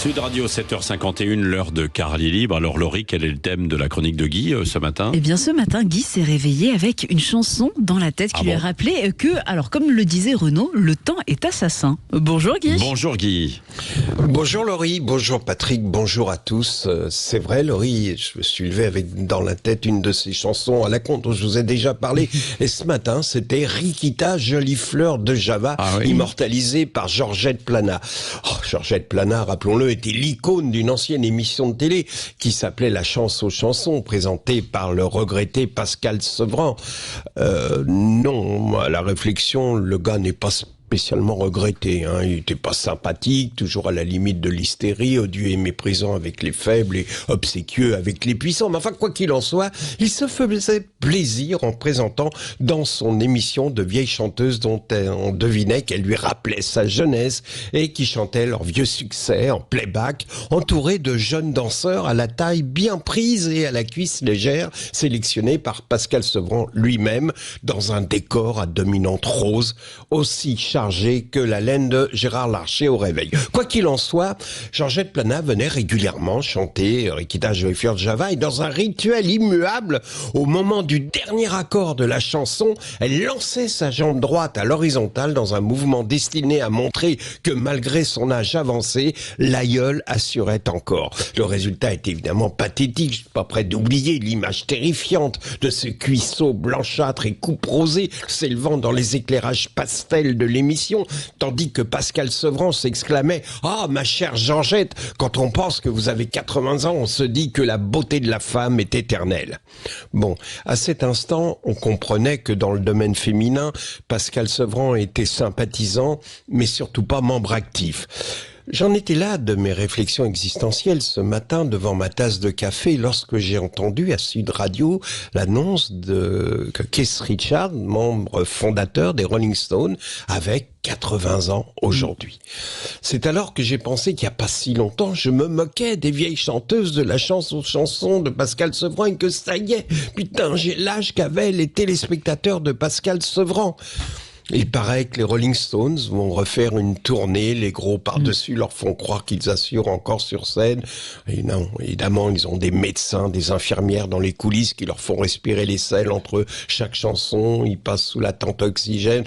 Sud Radio 7h51, l'heure de Carly Libre. Alors Laurie, quel est le thème de la chronique de Guy ce matin ? Eh bien ce matin, Guy s'est réveillé avec une chanson dans la tête qui lui a rappelé que, alors comme le disait Renaud, le temps est assassin. Bonjour Guy. Bonjour Guy. Bonjour Laurie, bonjour Patrick, bonjour à tous. C'est vrai Laurie, je me suis levé avec dans la tête une de ces chansons à la con dont je vous ai déjà parlé. Et ce matin, c'était Rikita, jolie fleur de Java, immortalisée par Georgette Plana. Oh, Georgette Plana, rappelons-le, était l'icône d'une ancienne émission de télé qui s'appelait La Chance aux chansons, présentée par le regretté Pascal Sevran. Non, à la réflexion, le gars n'est pas spécialement regretté, hein. Il était pas sympathique, toujours à la limite de l'hystérie, odieux et méprisant avec les faibles et obséquieux avec les puissants. Mais enfin, quoi qu'il en soit, il se faisait plaisir en présentant dans son émission de vieilles chanteuses dont on devinait qu'elle lui rappelait sa jeunesse et qui chantaient leurs vieux succès en playback, entourés de jeunes danseurs à la taille bien prise et à la cuisse légère, sélectionnés par Pascal Sevran lui-même dans un décor à dominante rose, aussi chargé que la laine de Gérard Larcher au réveil. Quoi qu'il en soit, Georgette Plana venait régulièrement chanter Rikita, jolie fleur de Java, et dans un rituel immuable, au moment du dernier accord de la chanson, elle lançait sa jambe droite à l'horizontale dans un mouvement destiné à montrer que malgré son âge avancé, l'aïeul assurait encore. Le résultat est évidemment pathétique, je suis pas prêt d'oublier l'image terrifiante de ce cuisseau blanchâtre et coupe rosée s'élevant dans les éclairages pastels de l'émission, tandis que Pascal Sevran s'exclamait « Ah, ma chère Georgette, quand on pense que vous avez 80 ans, on se dit que la beauté de la femme est éternelle. » Bon, à cet instant, on comprenait que dans le domaine féminin, Pascal Sevran était sympathisant, mais surtout pas membre actif. J'en étais là de mes réflexions existentielles ce matin devant ma tasse de café lorsque j'ai entendu à Sud Radio l'annonce que Keith Richards, membre fondateur des Rolling Stones, avait 80 ans aujourd'hui. C'est alors que j'ai pensé qu'il n'y a pas si longtemps, je me moquais des vieilles chanteuses de La Chance aux chansons de Pascal Sevran et que ça y est, putain, j'ai l'âge qu'avaient les téléspectateurs de Pascal Sevran. Il paraît que les Rolling Stones vont refaire une tournée, les gros par-dessus leur font croire qu'ils assurent encore sur scène. Et non, évidemment, ils ont des médecins, des infirmières dans les coulisses qui leur font respirer les selles entre chaque chanson, ils passent sous la tente oxygène.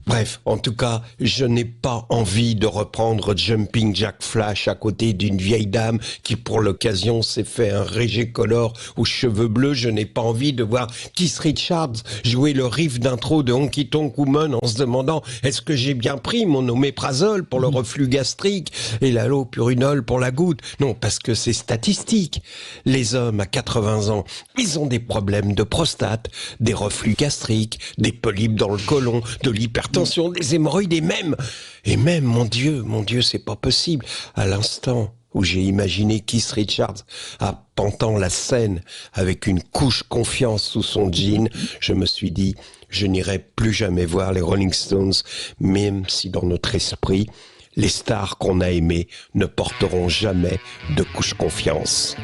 Bref, en tout cas, je n'ai pas envie de reprendre Jumping Jack Flash à côté d'une vieille dame qui, pour l'occasion, s'est fait un régé color aux cheveux bleus. Je n'ai pas envie de voir Keith Richards jouer le riff d'intro de Honky Tonk Woman en se demandant est-ce que j'ai bien pris mon oméprazole pour le reflux gastrique et l'allopurinol pour la goutte. Non, parce que c'est statistique. Les hommes à 80 ans, ils ont des problèmes de prostate, des reflux gastriques, des polypes dans le côlon, de l'hypertension, des hémorroïdes et même, mon Dieu, c'est pas possible. À l'instant où j'ai imaginé Keith Richards arpentant la scène avec une couche confiance sous son jean, je me suis dit, je n'irai plus jamais voir les Rolling Stones, même si dans notre esprit, les stars qu'on a aimées ne porteront jamais de couche confiance.